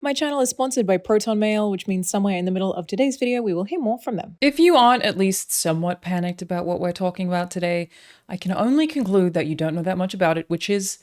My channel is sponsored by Proton Mail, which means somewhere in the middle of today's video, we will hear more from them. If you aren't at least somewhat panicked about what we're talking about today, I can only conclude that you don't know that much about it, which is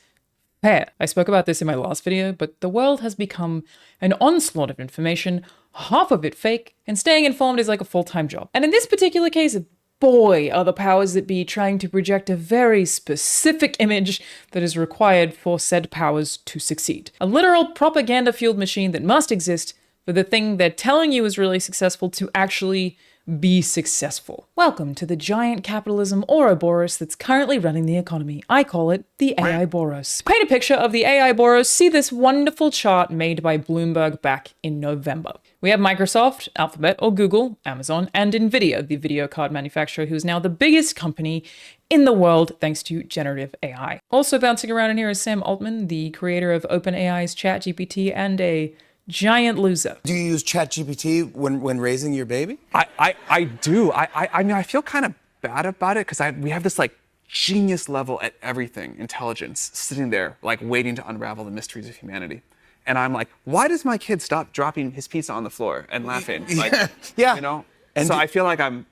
fair. I spoke about this in my last video, but the world has become an onslaught of information, half of it fake, and staying informed is like a full-time job. And in this particular case, boy, are the powers that be trying to project a very specific image that is required for said powers to succeed. A literal propaganda-fueled machine that must exist for the thing they're telling you is really successful to actually be successful. Welcome to the giant capitalism Ouroboros that's currently running the economy. I call it the AI Boros. To paint a picture of the AI Boros, see this wonderful chart made by Bloomberg back in November. We have Microsoft, Alphabet or Google, Amazon, and Nvidia, the video card manufacturer who is now the biggest company in the world thanks to generative AI. Also bouncing around in here is Sam Altman, the creator of OpenAI's ChatGPT and a giant loser. Do you use ChatGPT when raising your baby? I do. I mean, I feel kind of bad about it because we have this like genius level at everything intelligence sitting there like waiting to unravel the mysteries of humanity. And I'm like, why does my kid stop dropping his pizza on the floor and laughing? Like, Yeah. You know? And so I feel like I'm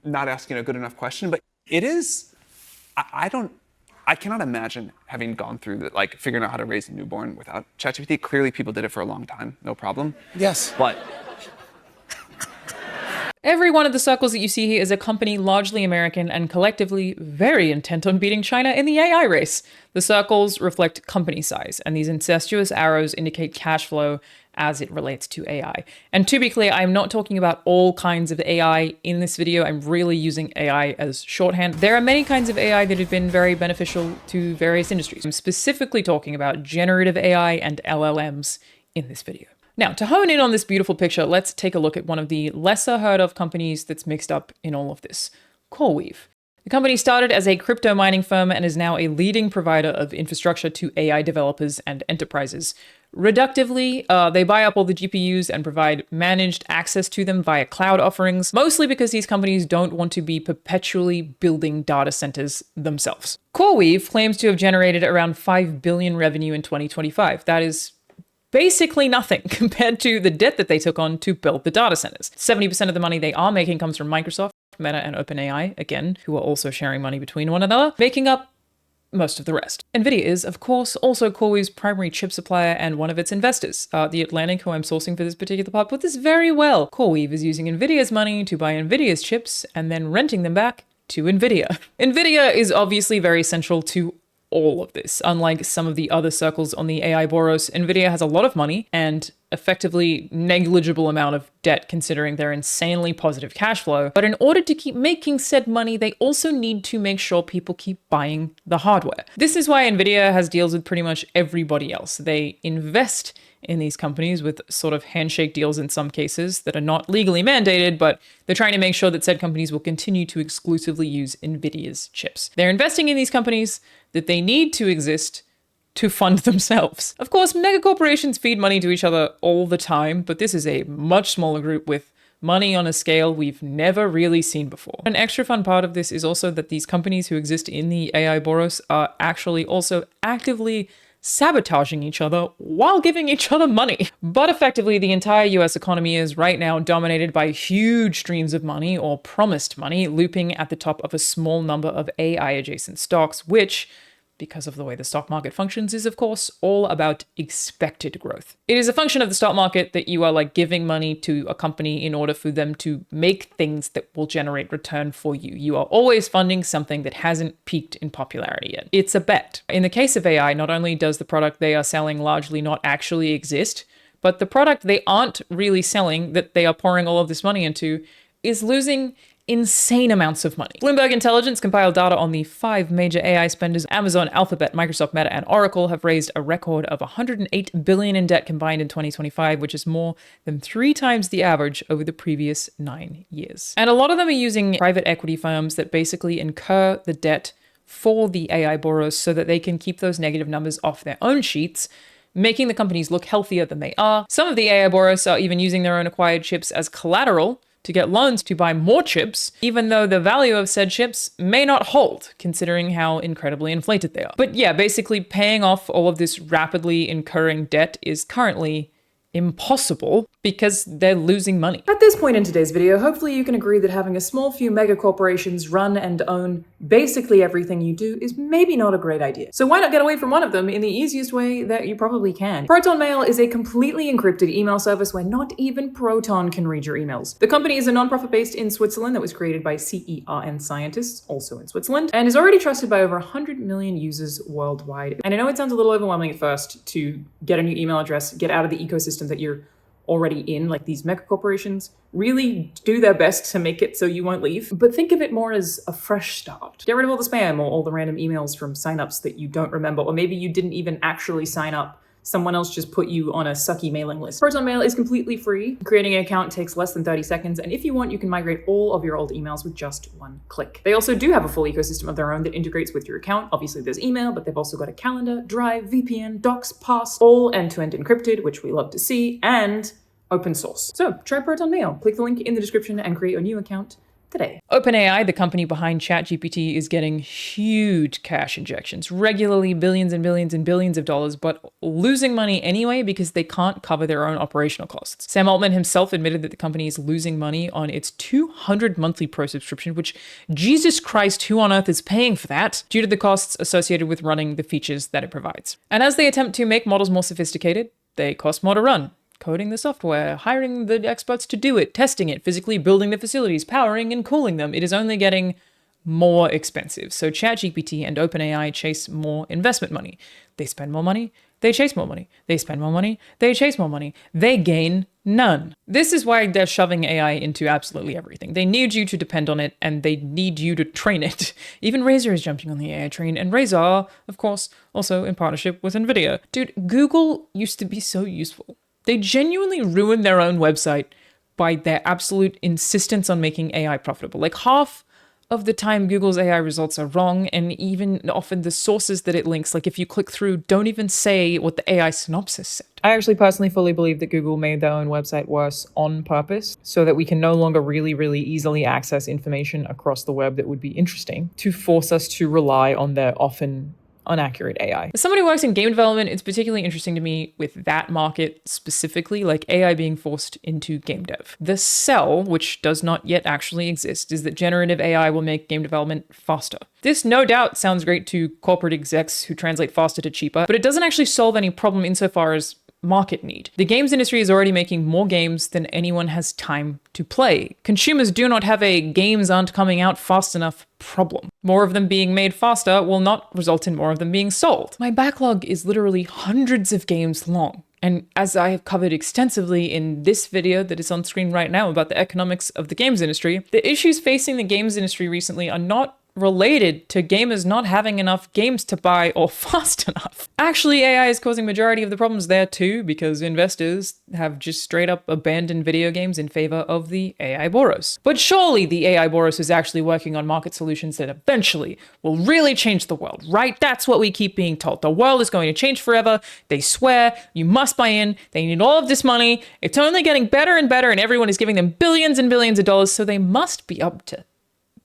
not asking a good enough question, but it is, I cannot imagine having gone through the, like figuring out how to raise a newborn without ChatGPT. Clearly people did it for a long time, no problem. Yes. But Every one of the circles that you see here is a company largely American and collectively very intent on beating China in the AI race. The circles reflect company size, and these incestuous arrows indicate cash flow as it relates to AI. And to be clear, I'm not talking about all kinds of AI in this video. I'm really using AI as shorthand. There are many kinds of AI that have been very beneficial to various industries. I'm specifically talking about generative AI and LLMs in this video. Now, to hone in on this beautiful picture, let's take a look at one of the lesser heard of companies that's mixed up in all of this, CoreWeave. The company started as a crypto mining firm and is now a leading provider of infrastructure to AI developers and enterprises. Reductively, they buy up all the GPUs and provide managed access to them via cloud offerings, mostly because these companies don't want to be perpetually building data centers themselves. CoreWeave claims to have generated around $5 billion revenue in 2025. That is basically nothing compared to the debt that they took on to build the data centers. 70% of the money they are making comes from Microsoft, Meta, and OpenAI, again, who are also sharing money between one another, making up most of the rest. Nvidia is, of course, also CoreWeave's primary chip supplier and one of its investors. The Atlantic, who I'm sourcing for this particular part, put this very well. CoreWeave is using Nvidia's money to buy Nvidia's chips and then renting them back to Nvidia. Nvidia is obviously very central to all of this. Unlike some of the other circles on the AI Boros, Nvidia has a lot of money and effectively negligible amount of debt considering their insanely positive cash flow. But in order to keep making said money, they also need to make sure people keep buying the hardware. This is why Nvidia has deals with pretty much everybody else. They invest in these companies with sort of handshake deals in some cases that are not legally mandated, but they're trying to make sure that said companies will continue to exclusively use Nvidia's chips. They're investing in these companies that they need to exist to fund themselves. Of course, mega corporations feed money to each other all the time, but this is a much smaller group with money on a scale we've never really seen before. An extra fun part of this is also that these companies who exist in the AI Boros are actually also actively sabotaging each other while giving each other money. But effectively, the entire US economy is right now dominated by huge streams of money or promised money looping at the top of a small number of AI adjacent stocks, which, because of the way the stock market functions, is of course all about expected growth. It is a function of the stock market that you are like giving money to a company in order for them to make things that will generate return for you. You are always funding something that hasn't peaked in popularity yet. It's a bet. In the case of AI, not only does the product they are selling largely not actually exist, but the product they aren't really selling that they are pouring all of this money into is losing insane amounts of money. Bloomberg Intelligence compiled data on the 5 major AI spenders. Amazon, Alphabet, Microsoft, Meta, and Oracle have raised a record of $108 billion in debt combined in 2025, which is more than 3 times the average over the previous 9 years. And a lot of them are using private equity firms that basically incur the debt for the AI Boros so that they can keep those negative numbers off their own sheets, making the companies look healthier than they are. Some of the AI Boros are even using their own acquired chips as collateral to get loans to buy more chips, even though the value of said chips may not hold, considering how incredibly inflated they are. But yeah, basically paying off all of this rapidly incurring debt is currently impossible because they're losing money. At this point in today's video, hopefully you can agree that having a small few mega corporations run and own basically everything you do is maybe not a great idea. So why not get away from one of them in the easiest way that you probably can? Proton Mail is a completely encrypted email service where not even Proton can read your emails. The company is a non-profit based in Switzerland that was created by CERN scientists, also in Switzerland, and is already trusted by over 100 million users worldwide. And I know it sounds a little overwhelming at first to get a new email address, get out of the ecosystem that you're already in, like these mega corporations really do their best to make it so you won't leave. But think of it more as a fresh start. Get rid of all the spam or all the random emails from signups that you don't remember, or maybe you didn't even actually sign up. Someone else just put you on a sucky mailing list. Proton Mail is completely free. Creating an account takes less than 30 seconds, and if you want, you can migrate all of your old emails with just one click. They also do have a full ecosystem of their own that integrates with your account. Obviously, there's email, but they've also got a calendar, Drive, VPN, Docs, Pass, all end-to-end encrypted, which we love to see, and open source. So try Proton Mail. Click the link in the description and create a new account today. OpenAI, the company behind ChatGPT, is getting huge cash injections, regularly billions and billions and billions of dollars, but losing money anyway because they can't cover their own operational costs. Sam Altman himself admitted that the company is losing money on its 200 monthly pro subscription, which, Jesus Christ, who on earth is paying for that, due to the costs associated with running the features that it provides. And as they attempt to make models more sophisticated, they cost more to run. Coding the software, hiring the experts to do it, testing it, physically building the facilities, powering and cooling them. It is only getting more expensive. So ChatGPT and OpenAI chase more investment money. They spend more money, they chase more money. They spend more money, they chase more money. They gain none. This is why they're shoving AI into absolutely everything. They need you to depend on it, and they need you to train it. Even Razer is jumping on the AI train, and Razer, of course, also in partnership with NVIDIA. Dude, Google used to be so useful. They genuinely ruined their own website by their absolute insistence on making AI profitable. Like half of the time Google's AI results are wrong, and even often the sources that it links, like if you click through, don't even say what the AI synopsis said. I actually personally fully believe that Google made their own website worse on purpose so that we can no longer really easily access information across the web that would be interesting, to force us to rely on their often inaccurate AI. As someone who works in game development, it's particularly interesting to me with that market specifically, like AI being forced into game dev. The sell, which does not yet actually exist, is that generative AI will make game development faster. This no doubt sounds great to corporate execs who translate faster to cheaper, but it doesn't actually solve any problem insofar as market need. The games industry is already making more games than anyone has time to play. Consumers do not have a games aren't coming out fast enough problem. More of them being made faster will not result in more of them being sold. My backlog is literally hundreds of games long. And as I have covered extensively in this video that is on screen right now about the economics of the games industry, the issues facing the games industry recently are not related to gamers not having enough games to buy or fast enough. Actually, AI is causing majority of the problems there too, because investors have just straight up abandoned video games in favor of the AI Boros. But surely the AI Boros is actually working on market solutions that eventually will really change the world, right? That's what we keep being told. The world is going to change forever. They swear you must buy in. They need all of this money. It's only getting better and better, and everyone is giving them billions and billions of dollars, so they must be up to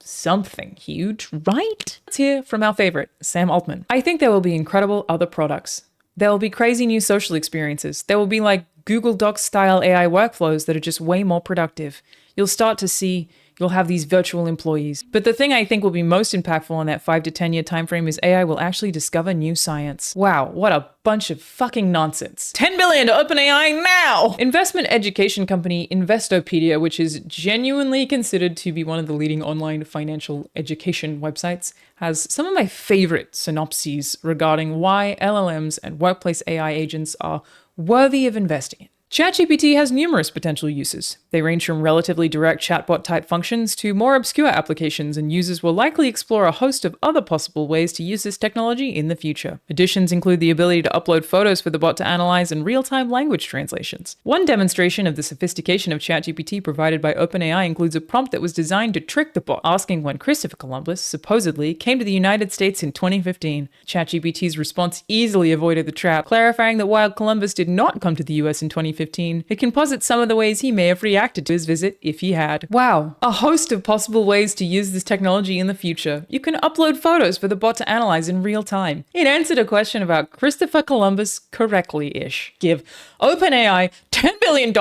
something huge, right? Let's hear from our favorite, Sam Altman. I think there will be incredible other products. There will be crazy new social experiences. There will be like Google Docs style AI workflows that are just way more productive. You'll start to see you'll have these virtual employees. But the thing I think will be most impactful in that 5 to 10 year time frame is AI will actually discover new science. Wow, what a bunch of fucking nonsense. 10 billion to OpenAI now! Investment education company Investopedia, which is genuinely considered to be one of the leading online financial education websites, has some of my favorite synopses regarding why LLMs and workplace AI agents are worthy of investing in. ChatGPT has numerous potential uses. They range from relatively direct chatbot-type functions to more obscure applications, and users will likely explore a host of other possible ways to use this technology in the future. Additions include the ability to upload photos for the bot to analyze and real-time language translations. One demonstration of the sophistication of ChatGPT provided by OpenAI includes a prompt that was designed to trick the bot, asking when Christopher Columbus supposedly came to the United States in 2015. ChatGPT's response easily avoided the trap, clarifying that while Columbus did not come to the US in 2015, 2015, it can posit some of the ways he may have reacted to his visit if he had. Wow, a host of possible ways to use this technology in the future. You can upload photos for the bot to analyze in real time. It answered a question about Christopher Columbus correctly-ish. Give OpenAI $10 billion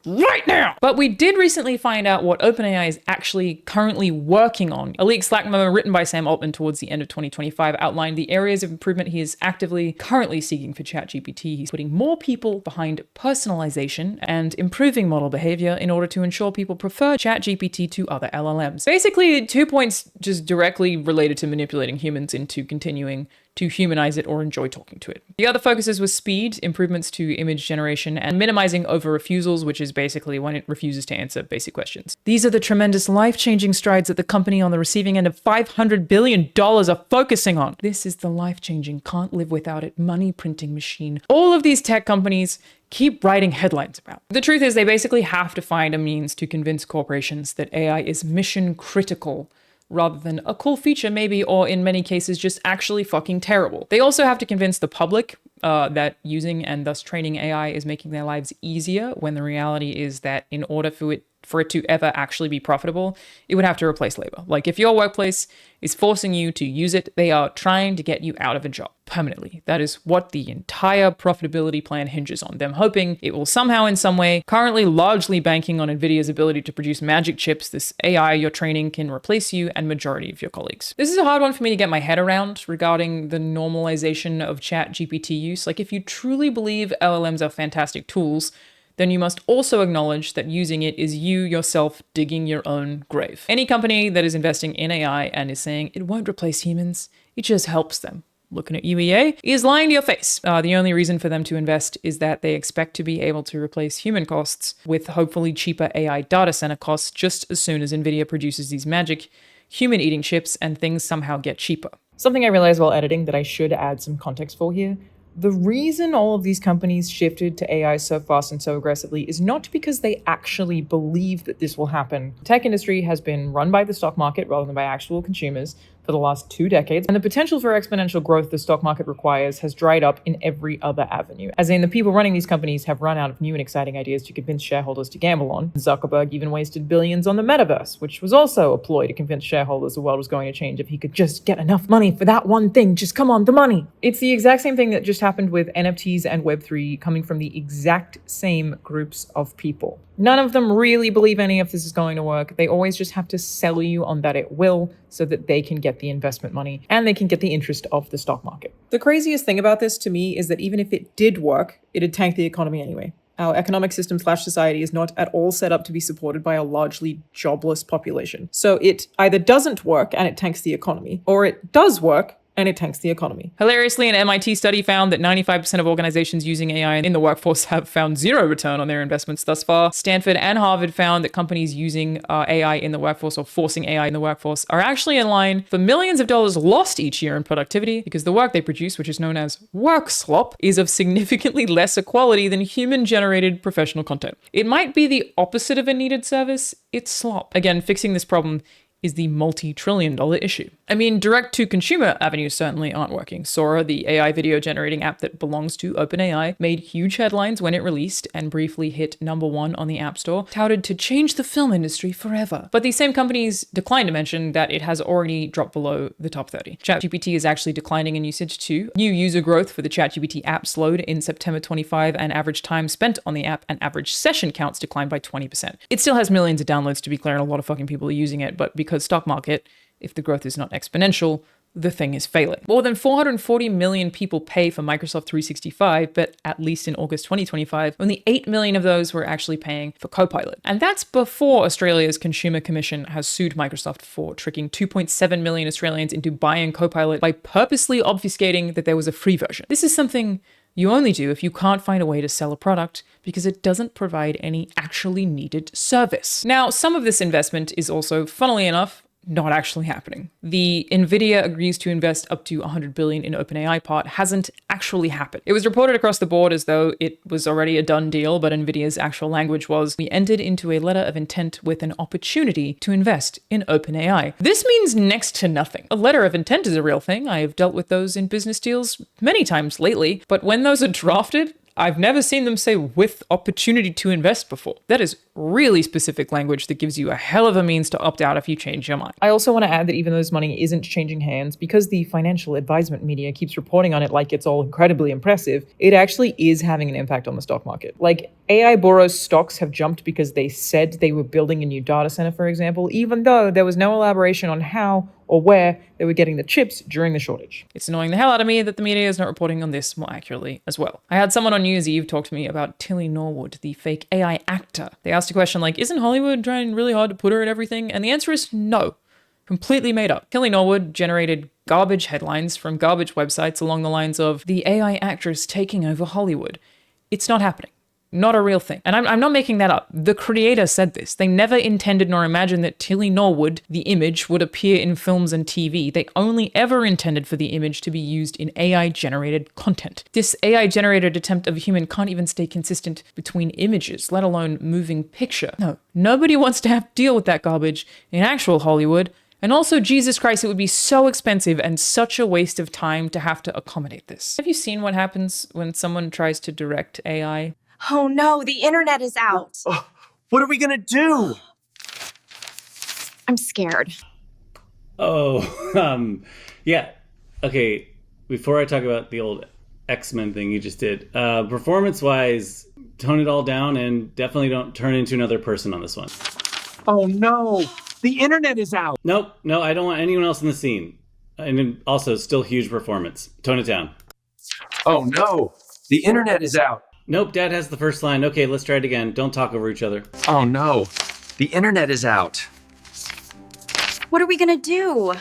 right now! But we did recently find out what OpenAI is actually currently working on. A leaked Slack memo written by Sam Altman towards the end of 2025 outlined the areas of improvement he is actively currently seeking for ChatGPT. He's putting more people behind personalization and improving model behavior in order to ensure people prefer ChatGPT to other LLMs. Basically, 2 points just directly related to manipulating humans into continuing to humanize it or enjoy talking to it. The other focuses were speed, improvements to image generation, and minimizing over refusals, which is basically when it refuses to answer basic questions. These are the tremendous life-changing strides that the company on the receiving end of $500 billion are focusing on. This is the life-changing, can't live without it, money printing machine. All of these tech companies keep writing headlines about. The truth is they basically have to find a means to convince corporations that AI is mission critical rather than a cool feature maybe, or in many cases just actually fucking terrible. They also have to convince the public that using and thus training AI is making their lives easier, when the reality is that in order for it to ever actually be profitable, it would have to replace labor. Like if your workplace is forcing you to use it, they are trying to get you out of a job permanently. That is what the entire profitability plan hinges on. Them hoping it will somehow in some way, currently largely banking on NVIDIA's ability to produce magic chips, this AI you're training can replace you and majority of your colleagues. This is a hard one for me to get my head around regarding the normalization of ChatGPT use. Like if you truly believe LLMs are fantastic tools, then you must also acknowledge that using it is you yourself digging your own grave. Any company that is investing in AI and is saying it won't replace humans, it just helps them, looking at UEA, is lying to your face. The only reason for them to invest is that they expect to be able to replace human costs with hopefully cheaper AI data center costs just as soon as NVIDIA produces these magic human-eating chips and things somehow get cheaper. Something I realized while editing that I should add some context for here. The reason all of these companies shifted to AI so fast and so aggressively is not because they actually believe that this will happen. The tech industry has been run by the stock market rather than by actual consumers for the last 2 decades, and the potential for exponential growth the stock market requires has dried up in every other avenue. As in, the people running these companies have run out of new and exciting ideas to convince shareholders to gamble on. Zuckerberg even wasted billions on the metaverse, which was also a ploy to convince shareholders the world was going to change if he could just get enough money for that one thing. Just come on, the money. It's the exact same thing that just happened with NFTs and Web3 coming from the exact same groups of people. None of them really believe any of this is going to work. They always just have to sell you on that it will so that they can get the investment money and they can get the interest of the stock market. The craziest thing about this to me is that even if it did work, it'd tank the economy anyway. Our economic system / society is not at all set up to be supported by a largely jobless population. So it either doesn't work and it tanks the economy, or it does work and it tanks the economy. Hilariously, an MIT study found that 95% of organizations using AI in the workforce have found zero return on their investments thus far. Stanford and Harvard found that companies using AI in the workforce or forcing AI in the workforce are actually in line for millions of dollars lost each year in productivity because the work they produce, which is known as work slop, is of significantly lesser quality than human-generated professional content. It might be the opposite of a needed service, it's slop. Again, fixing this problem is the multi-trillion-dollar issue. I mean, direct-to-consumer avenues certainly aren't working. Sora, the AI video generating app that belongs to OpenAI, made huge headlines when it released and briefly hit #1 on the App Store, touted to change the film industry forever. But these same companies declined to mention that it has already dropped below the top 30. ChatGPT is actually declining in usage too. New user growth for the ChatGPT app slowed in September 25, and average time spent on the app and average session counts declined by 20%. It still has millions of downloads, to be clear, and a lot of fucking people are using it, but because stock market, if the growth is not exponential, the thing is failing. More than 440 million people pay for Microsoft 365, but at least in August 2025, only 8 million of those were actually paying for Copilot. And that's before Australia's Consumer Commission has sued Microsoft for tricking 2.7 million Australians into buying Copilot by purposely obfuscating that there was a free version. This is something you only do if you can't find a way to sell a product because it doesn't provide any actually needed service. Now, some of this investment is also, funnily enough, not actually happening. The NVIDIA agrees to invest up to $100 billion in OpenAI part hasn't actually happened. It was reported across the board as though it was already a done deal, but NVIDIA's actual language was, we entered into a letter of intent with an opportunity to invest in OpenAI. This means next to nothing. A letter of intent is a real thing. I have dealt with those in business deals many times lately, but when those are drafted, I've never seen them say with opportunity to invest before. That is really specific language that gives you a hell of a means to opt out if you change your mind. I also want to add that even though this money isn't changing hands, because the financial advisement media keeps reporting on it like it's all incredibly impressive, it actually is having an impact on the stock market. Like, AI Boros stocks have jumped because they said they were building a new data center, for example, even though there was no elaboration on how or where they were getting the chips during the shortage. It's annoying the hell out of me that the media is not reporting on this more accurately as well. I had someone on New Year's Eve talk to me about Tilly Norwood, the fake AI actor. They asked a question like, isn't Hollywood trying really hard to put her in everything? And the answer is no. Completely made up. Tilly Norwood generated garbage headlines from garbage websites along the lines of, the AI actress taking over Hollywood. It's not happening. Not a real thing. And I'm not making that up. The creator said this. They never intended nor imagined that Tilly Norwood, the image, would appear in films and TV. They only ever intended for the image to be used in AI-generated content. This AI-generated attempt of a human can't even stay consistent between images, let alone moving picture. No, nobody wants to have to deal with that garbage in actual Hollywood. And also, Jesus Christ, it would be so expensive and such a waste of time to have to accommodate this. Have you seen what happens when someone tries to direct AI? Oh no, the internet is out. Oh, what are we gonna do? I'm scared. Oh, yeah. Okay, before I talk about the old X-Men thing you just did, performance-wise, tone it all down and definitely don't turn into another person on this one. Oh no, the internet is out. Nope, no, I don't want anyone else in the scene. And then also, still huge performance. Tone it down. Oh no, the internet is out. Nope, Dad has the first line. Okay, let's try it again. Don't talk over each other. Oh no, the internet is out. What are we gonna do?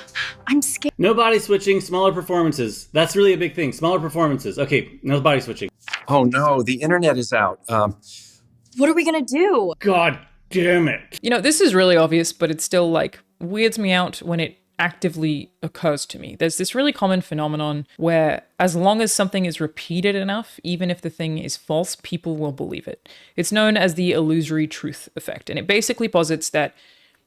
I'm scared. No body switching, smaller performances. That's really a big thing. Smaller performances. Okay, no body switching. Oh no, the internet is out. What are we gonna do? God damn it. You know, this is really obvious, but it still, like, weirds me out when it actively occurs to me. There's this really common phenomenon where as long as something is repeated enough, even if the thing is false, people will believe it. It's known as the illusory truth effect, and it basically posits that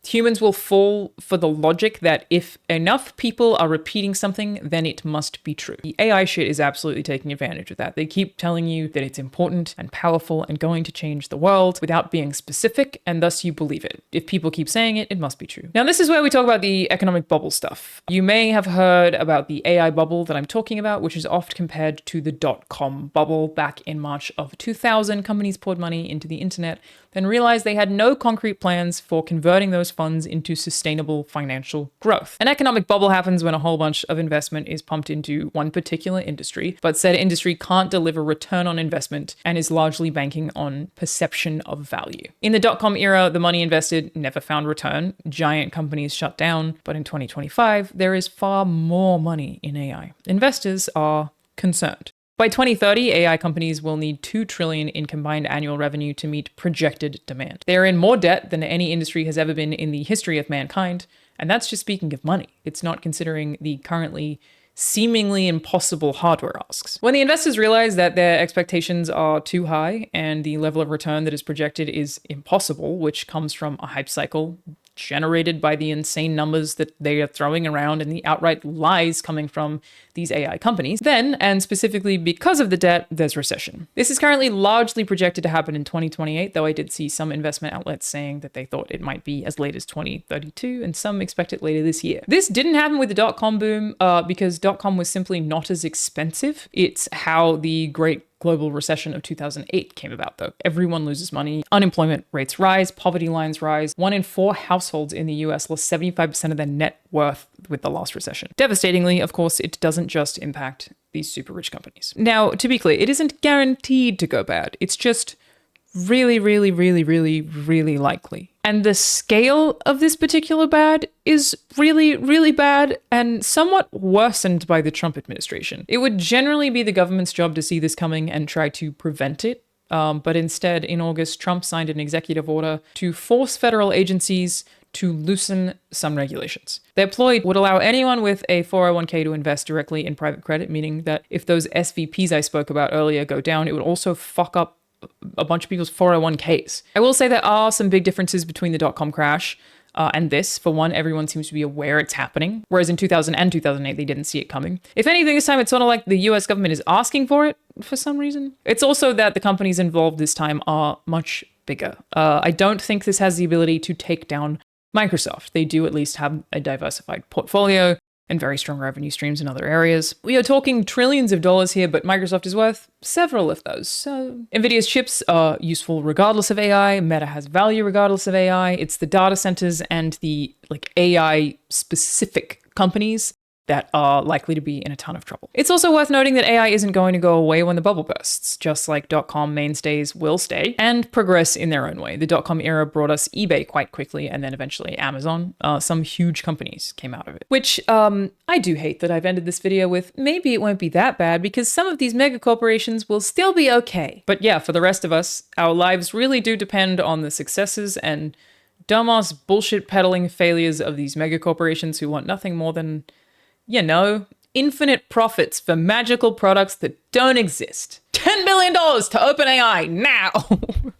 humans will fall for the logic that if enough people are repeating something, then it must be true. The AI shit is absolutely taking advantage of that. They keep telling you that it's important and powerful and going to change the world without being specific, and thus you believe it. If people keep saying it, it must be true. Now, this is where we talk about the economic bubble stuff. You may have heard about the AI bubble that I'm talking about, which is oft compared to the dot-com bubble. Back in March of 2000, companies poured money into the internet, then realized they had no concrete plans for converting those funds into sustainable financial growth. An economic bubble happens when a whole bunch of investment is pumped into one particular industry, but said industry can't deliver return on investment and is largely banking on perception of value. In the dot-com era, the money invested never found return. Giant companies shut down, but in 2025, there is far more money in AI. Investors are concerned. By 2030, AI companies will need $2 trillion in combined annual revenue to meet projected demand. They are in more debt than any industry has ever been in the history of mankind, and that's just speaking of money. It's not considering the currently seemingly impossible hardware asks. When the investors realize that their expectations are too high and the level of return that is projected is impossible, which comes from a hype cycle generated by the insane numbers that they are throwing around and the outright lies coming from these AI companies, then, and specifically because of the debt, there's recession. This is currently largely projected to happen in 2028, though I did see some investment outlets saying that they thought it might be as late as 2032, and some expect it later this year. This didn't happen with the dot-com boom because dot-com was simply not as expensive. It's how the great global recession of 2008 came about, though. Everyone loses money, unemployment rates rise, poverty lines rise. 1 in 4 households in the US lost 75% of their net worth with the last recession. Devastatingly, of course, it doesn't just impact these super rich companies. Now, to be clear, it isn't guaranteed to go bad. It's just really, really, really, really, really likely. And the scale of this particular bad is really, really bad and somewhat worsened by the Trump administration. It would generally be the government's job to see this coming and try to prevent it. But instead, in August, Trump signed an executive order to force federal agencies to loosen some regulations. Their ploy would allow anyone with a 401k to invest directly in private credit, meaning that if those SVPs I spoke about earlier go down, it would also fuck up a bunch of people's 401ks. I will say there are some big differences between the dot-com crash and this. For one, everyone seems to be aware it's happening, whereas in 2000 and 2008, they didn't see it coming. If anything, this time it's sort of like the US government is asking for it, for some reason. It's also that the companies involved this time are much bigger. I don't think this has the ability to take down Microsoft. They do at least have a diversified portfolio and very strong revenue streams in other areas. We are talking trillions of dollars here, but Microsoft is worth several of those. So NVIDIA's chips are useful regardless of AI. Meta has value regardless of AI. It's the data centers and the AI specific companies that are likely to be in a ton of trouble. It's also worth noting that AI isn't going to go away when the bubble bursts, just like .com mainstays will stay and progress in their own way. The .com era brought us eBay quite quickly, and then eventually Amazon. Some huge companies came out of it. Which, I do hate that I've ended this video with, maybe it won't be that bad, because some of these mega corporations will still be okay. But yeah, for the rest of us, our lives really do depend on the successes and dumbass bullshit peddling failures of these mega corporations who want nothing more than, infinite profits for magical products that don't exist. $10 billion to OpenAI now!